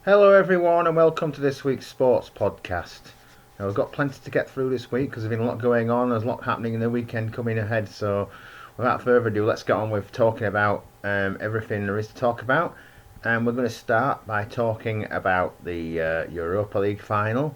Hello, everyone, and welcome to this week's sports podcast. Now, we've got plenty to get through this week because there's been a lot going on. There's a lot happening in the weekend coming ahead. So, without further ado, let's get on with talking about everything there is to talk about. And we're going to start by talking about the Europa League final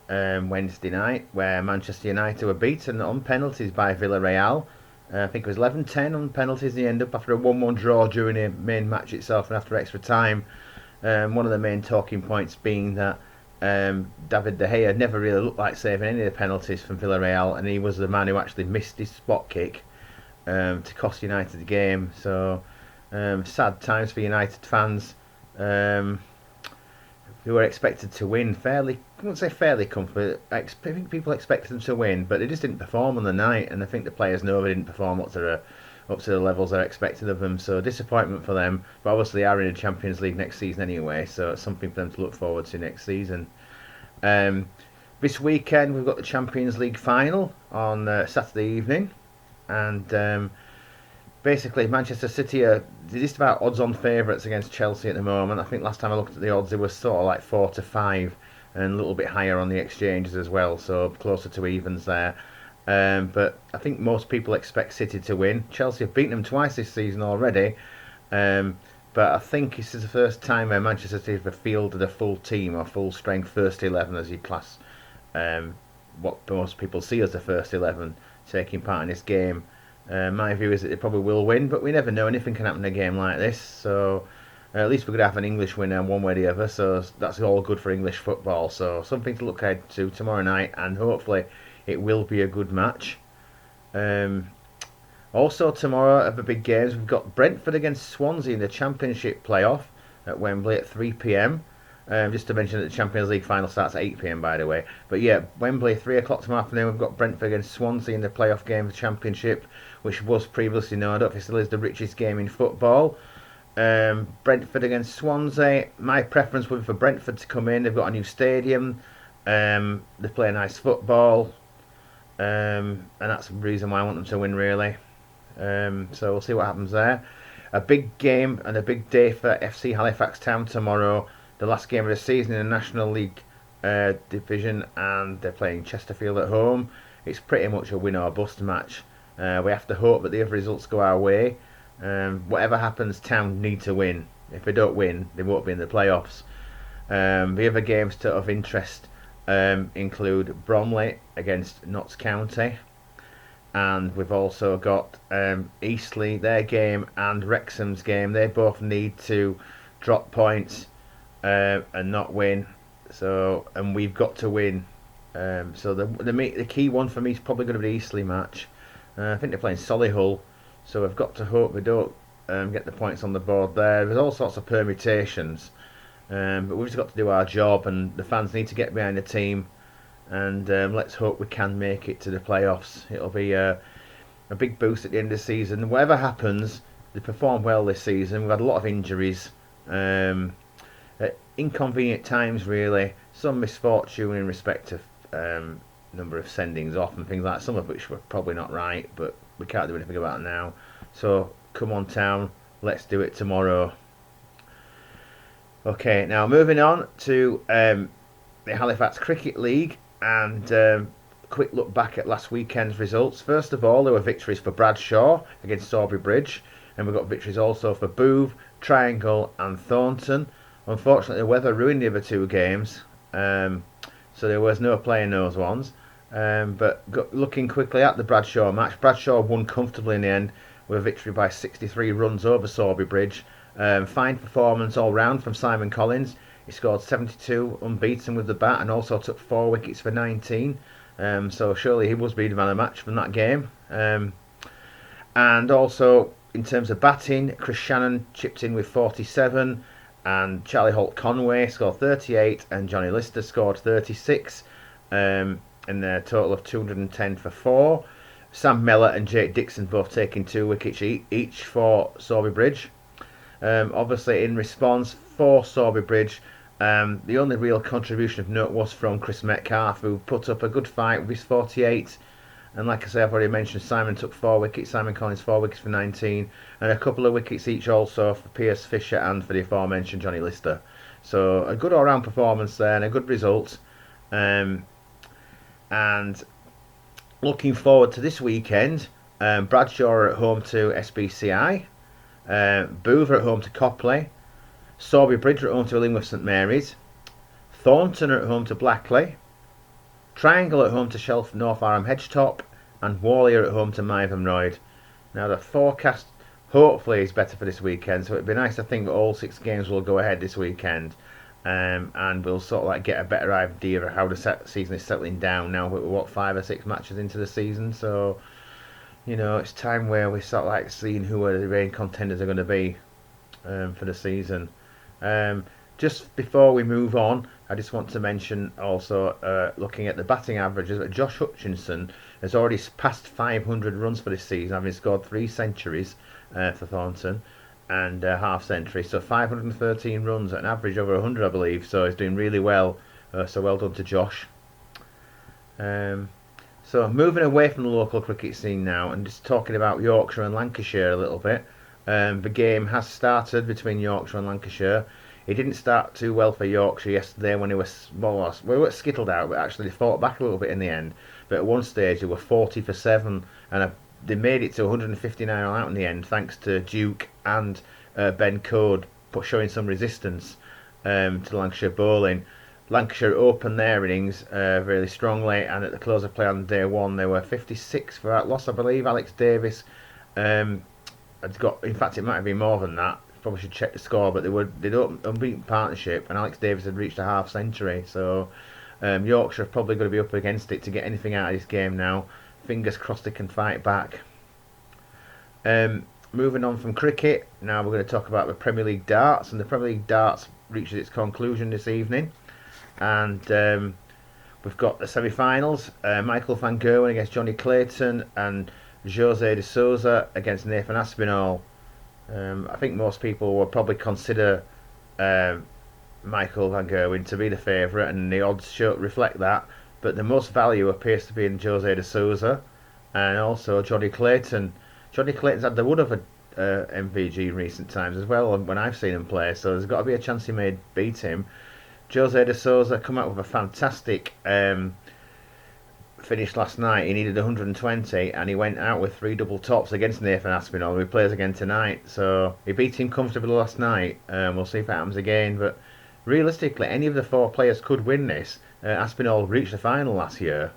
Wednesday night, where Manchester United were beaten on penalties by Villarreal. I think it was 11-10 on penalties. They end up after a 1-1 draw during the main match itself and after extra time. One of the main talking points being that David De Gea never really looked like saving any of the penalties from Villarreal, and he was the man who actually missed his spot kick to cost United the game. So sad times for United fans who were expected to win fairly. I wouldn't say fairly comfortably. I think people expected them to win, but they just didn't perform on the night, and I think the players know they didn't perform up to the levels they're expected of them. So disappointment for them. But obviously they are in the Champions League next season anyway, so it's something for them to look forward to next season. This weekend we've got the Champions League final on Saturday evening, and basically Manchester City are just about odds-on favourites against Chelsea at the moment. I think last time I looked at the odds, they were sort of like 4-5, and a little bit higher on the exchanges as well, so closer to evens there. But I think most people expect City to win. Chelsea have beaten them twice this season already, but I think this is the first time where Manchester City have fielded a full team or full strength first 11 as you class what most people see as the first 11 taking part in this game. My view is that they probably will win, but we never know. Anything can happen in a game like this. So at least we're going to have an English winner one way or the other. So that's all good for English football. So something to look ahead to tomorrow night, and hopefully it will be a good match. Also tomorrow of the big games, we've got Brentford against Swansea in the Championship playoff at Wembley at 3 p.m. Just to mention that the Champions League final starts at 8 p.m. by the way. But yeah, Wembley 3 o'clock tomorrow afternoon. We've got Brentford against Swansea in the playoff game of the Championship, which was previously known. I don't think it still is the richest game in football. Brentford against Swansea. My preference would be for Brentford to come in. They've got a new stadium. They play nice football. And that's the reason why I want them to win, really. So we'll see what happens there. A big game and a big day for FC Halifax Town tomorrow. The last game of the season in the National League division, and they're playing Chesterfield at home. It's pretty much a win or bust match. We have to hope that the other results go our way. Whatever happens, Town need to win. If they don't win, they won't be in the playoffs. The other games of interest include Bromley against Notts County, and we've also got Eastleigh, their game, and Wrexham's game. They both need to drop points and not win. So, and we've got to win. So the key one for me is probably going to be the Eastleigh match. I think they're playing Solihull, so we've got to hope we don't get the points on the board there. There's all sorts of permutations, but we've just got to do our job, and the fans need to get behind the team, and let's hope we can make it to the playoffs. It'll be a big boost at the end of the season. Whatever happens, they performed well this season. We've had a lot of injuries. At inconvenient times, really. Some misfortune in respect of number of sendings off and things like that, some of which were probably not right, but we can't do anything about it now. So come on, Town, let's do it tomorrow. Okay, now moving on to the Halifax Cricket League, and quick look back at last weekend's results. First of all, there were victories for Bradshaw against Sawbury Bridge, and we've got victories also for Booth, Triangle and Thornton. Unfortunately, the weather ruined the other two games, so there was no play in those ones. But looking quickly at the Bradshaw match, Bradshaw won comfortably in the end with a victory by 63 runs over Sawbury Bridge. Fine performance all round from Simon Collins. He scored 72 unbeaten with the bat and also took 4 wickets for 19. So surely he was being the man of the match from that game. And also in terms of batting, Chris Shannon chipped in with 47. And Charlie Holt-Conway scored 38 and Johnny Lister scored 36 in a total of 210 for 4. Sam Mellor and Jake Dixon both taking 2 wickets each for Sawbury Bridge. Obviously in response for Sawbury Bridge, the only real contribution of note was from Chris Metcalf, who put up a good fight with his 48. And like I say, I've already mentioned Simon took 4 wickets, Simon Collins 4 wickets for 19, and a couple of wickets each also for Pierce Fisher and for the aforementioned Johnny Lister. So a good all-round performance there and a good result. And looking forward to this weekend, Bradshaw are at home to SBCI, Boover at home to Copley, Sorby Bridge are at home to Illingworth St Mary's, Thornton are at home to Blackley, Triangle at home to Shelf North Arm Hedgetop, and Worley are at home to Mytholmroyd. Now the forecast hopefully is better for this weekend, so it'd be nice to think that all 6 games will go ahead this weekend, and we'll sort of like get a better idea of how the season is settling down now. We're 5 or 6 matches into the season, so it's time where we sort of like seeing who the main contenders are going to be for the season. Just before we move on, I just want to mention also, looking at the batting averages, that Josh Hutchinson has already passed 500 runs for this season, having scored 3 centuries for Thornton and a half century. So 513 runs at an average over 100, I believe. So he's doing really well. So well done to Josh. So moving away from the local cricket scene now and just talking about Yorkshire and Lancashire a little bit. The game has started between Yorkshire and Lancashire. It didn't start too well for Yorkshire yesterday when they were skittled out, but actually they fought back a little bit in the end. But at one stage they were 40 for 7, and they made it to 159 all out in the end, thanks to Duke and Ben Code showing some resistance to Lancashire bowling. Lancashire opened their innings really strongly, and at the close of play on day 1 they were 56 for that loss, I believe. Alex Davis had got, in fact it might have been more than that. Probably should check the score, but they'd unbeaten partnership, and Alex Davis had reached a half century. So Yorkshire are probably going to be up against it to get anything out of this game now. Fingers crossed they can fight back. Moving on from cricket, now we're going to talk about the Premier League darts, and the Premier League darts reaches its conclusion this evening, and we've got the semi-finals. Michael van Gerwen against Johnny Clayton, and Jose de Souza against Nathan Aspinall. I think most people will probably consider Michael van Gerwen to be the favourite, and the odds reflect that. But the most value appears to be in Jose de Souza and also Johnny Clayton. Johnny Clayton's had the wood of a MVG in recent times as well when I've seen him play, so there's got to be a chance he may beat him. Jose de Souza come out with a fantastic finish last night. He needed 120 and he went out with 3 double tops against Nathan Aspinall, who plays again tonight. So he beat him comfortably last night. We'll see if it happens again, but realistically any of the 4 players could win this. Aspinall reached the final last year,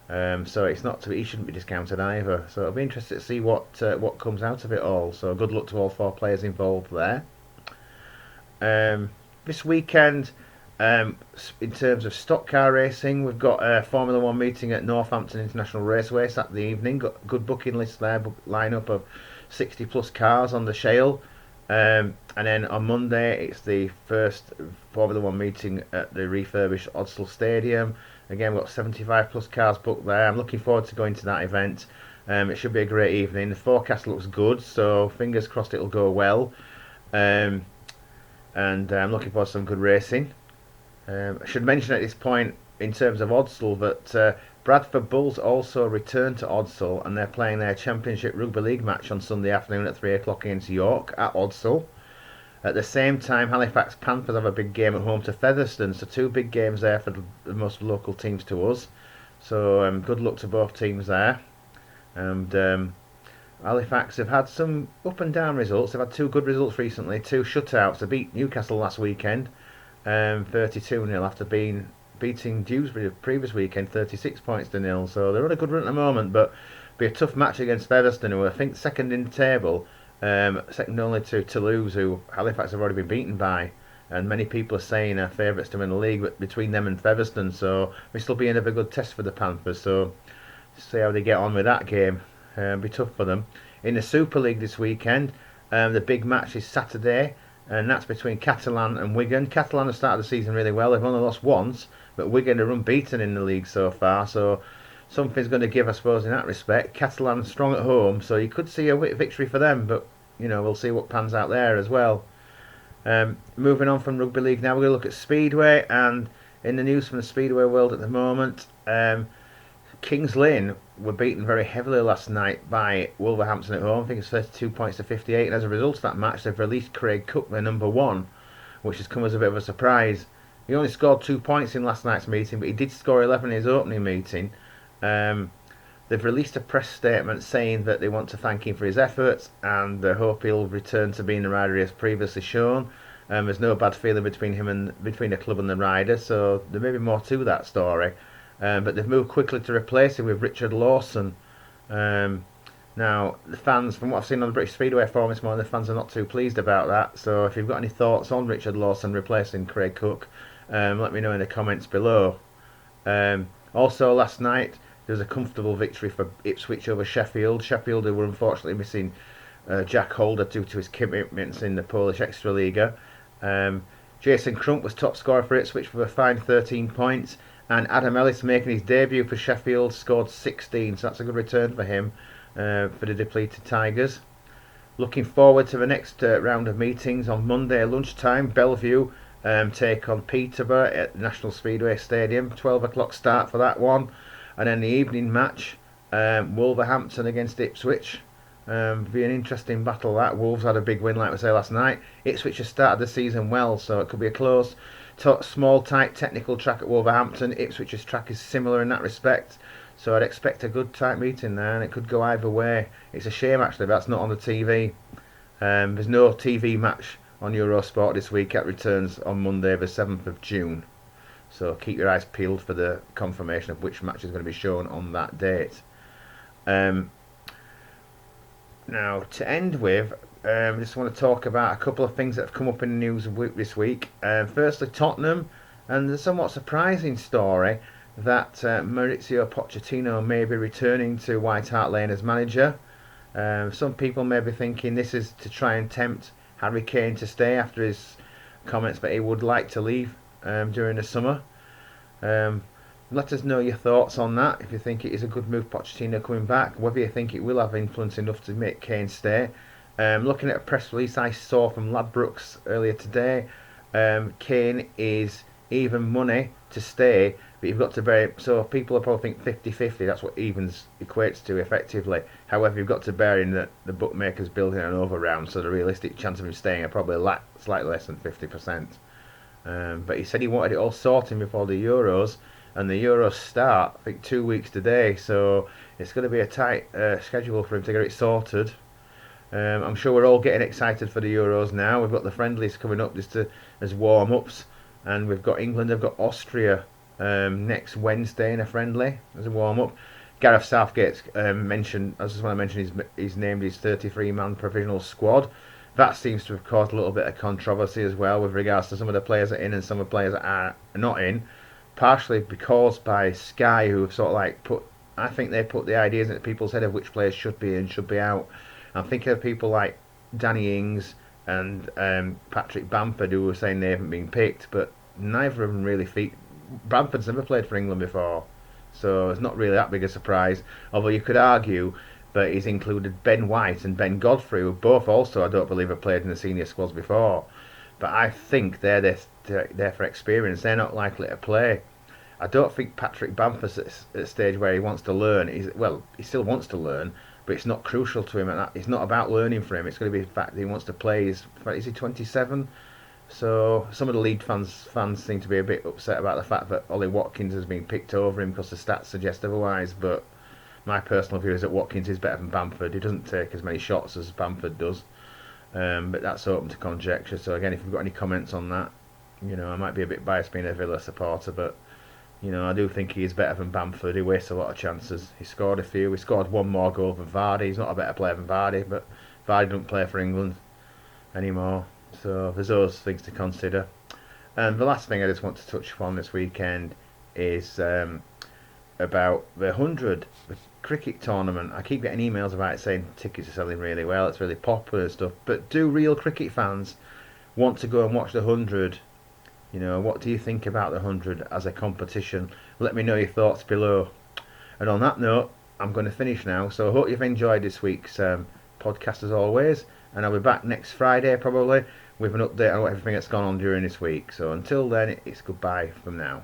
so it's not he shouldn't be discounted either. So it'll be interesting to see what comes out of it all. So good luck to all 4 players involved there. This weekend, in terms of stock car racing, we've got a Formula 1 meeting at Northampton International Raceway Saturday evening. Got a good booking list there, line-up of 60 plus cars on the Shale. And then on Monday it's the first Formula 1 meeting at the refurbished Odsal Stadium. Again, we've got 75 plus cars booked there. I'm looking forward to going to that event. It should be a great evening. The forecast looks good, so fingers crossed it'll go well. And I'm looking forward to some good racing. I should mention at this point, in terms of Odsal, that Bradford Bulls also returned to Odsal, and they're playing their Championship Rugby League match on Sunday afternoon at 3 o'clock against York at Odsal. At the same time, Halifax Panthers have a big game at home to Featherstone, so 2 big games there for the most local teams to us. So good luck to both teams there. And Halifax have had some up and down results. They've had 2 good results recently, 2 shutouts. They beat Newcastle last weekend, 32-0 after beating Dewsbury the previous weekend 36 points to 0. So they're on a good run at the moment, but be a tough match against Featherstone, who I think second in the table, second only to Toulouse, who Halifax have already been beaten by, and many people are saying are favourites to win the league between them and Featherstone. So this will be another good test for the Panthers. So see how they get on with that game. Be tough for them. In the Super League this weekend, the big match is Saturday, and that's between Catalan and Wigan. Catalan have started the season really well. They've only lost once, but Wigan are unbeaten in the league so far, so something's going to give, I suppose, in that respect. Catalan strong at home, so you could see a victory for them, but we'll see what pans out there as well. Moving on from Rugby League now, we're going to look at Speedway, and in the news from the Speedway world at the moment, Kings Lynn were beaten very heavily last night by Wolverhampton at home. I think it's 32 points to 58. And as a result of that match, they've released Craig Cook, their number one, which has come as a bit of a surprise. He only scored 2 points in last night's meeting, but he did score 11 in his opening meeting. They've released a press statement saying that they want to thank him for his efforts and they hope he'll return to being the rider he has previously shown. There's no bad feeling between the club and the rider, so there may be more to that story. But they've moved quickly to replace him with Richard Lawson. Now, the fans, from what I've seen on the British Speedway forum this morning, the fans are not too pleased about that. So if you've got any thoughts on Richard Lawson replacing Craig Cook, let me know in the comments below. Also, last night, there was a comfortable victory for Ipswich over Sheffield. Sheffield, who were unfortunately missing Jack Holder due to his commitments in the Polish Extraliga. Jason Crump was top scorer for Ipswich with a fine 13 points. And Adam Ellis, making his debut for Sheffield, scored 16. So that's a good return for him, for the depleted Tigers. Looking forward to the next round of meetings on Monday lunchtime. Bellevue take on Peterborough at the National Speedway Stadium. 12 o'clock start for that one. And then the evening match, Wolverhampton against Ipswich. Be an interesting battle that. Wolves had a big win, like we say, last night. Ipswich has started the season well, so it could be a close, small, tight, technical track at Wolverhampton. Ipswich's track is similar in that respect, so I'd expect a good, tight meeting there, and it could go either way. It's a shame, actually, that's not on the TV. There's no TV match on Eurosport this week. It returns on Monday, the 7th of June. So keep your eyes peeled for the confirmation of which match is going to be shown on that date. Now, to end with, I just want to talk about a couple of things that have come up in the news this week. Firstly, Tottenham, and the somewhat surprising story that Maurizio Pochettino may be returning to White Hart Lane as manager. Some people may be thinking this is to try and tempt Harry Kane to stay after his comments that he would like to leave during the summer. Let us know your thoughts on that. If you think it is a good move, Pochettino coming back, whether you think it will have influence enough to make Kane stay. Looking at a press release I saw from Ladbrokes earlier today, Kane is even money to stay, but you've got to bear, so people will probably think 50-50, that's what evens equates to effectively. However, you've got to bear in that the bookmaker's building an over round, so the realistic chance of him staying are probably slightly less than 50%. But he said he wanted it all sorting before the Euros, and the Euros start, I think, 2 weeks today, so it's going to be a tight schedule for him to get it sorted. I'm sure we're all getting excited for the Euros now. We've got the friendlies coming up just as warm-ups, and we've got England, they've got Austria next Wednesday in a friendly as a warm-up. Gareth Southgate's mentioned, I just want to mention he's named his 33-man provisional squad. That seems to have caused a little bit of controversy as well with regards to some of the players that are in and some of the players that are not in, partially because by Sky, who have sort of like I think they put the ideas into people's head of which players should be in, should be out. I'm thinking of people like Danny Ings and Patrick Bamford, who were saying they haven't been picked, but neither of them really Bamford's never played for England before, so it's not really that big a surprise. Although you could argue that he's included Ben White and Ben Godfrey, who both also, I don't believe, have played in the senior squads before. But I think they're there for experience. They're not likely to play. I don't think Patrick Bamford's at a stage where he wants to learn. He still wants to learn, but it's not crucial to him. It's not about learning for him. It's going to be the fact that he wants to play. Is he 27? So some of the league fans seem to be a bit upset about the fact that Ollie Watkins has been picked over him because the stats suggest otherwise. But my personal view is that Watkins is better than Bamford. He doesn't take as many shots as Bamford does. But that's open to conjecture. So again, if you've got any comments on that, I might be a bit biased being a Villa supporter, but I do think he is better than Bamford. He wastes a lot of chances. He scored a few. He scored one more goal than Vardy. He's not a better player than Vardy, but Vardy doesn't play for England anymore. So there's those things to consider. And the last thing I just want to touch upon this weekend is about the 100, the cricket tournament. I keep getting emails about it saying tickets are selling really well, it's really popular and stuff. But do real cricket fans want to go and watch the 100? What do you think about the 100 as a competition? Let me know your thoughts below. And on that note, I'm going to finish now. So I hope you've enjoyed this week's podcast as always. And I'll be back next Friday probably with an update on everything that's gone on during this week. So until then, it's goodbye from now.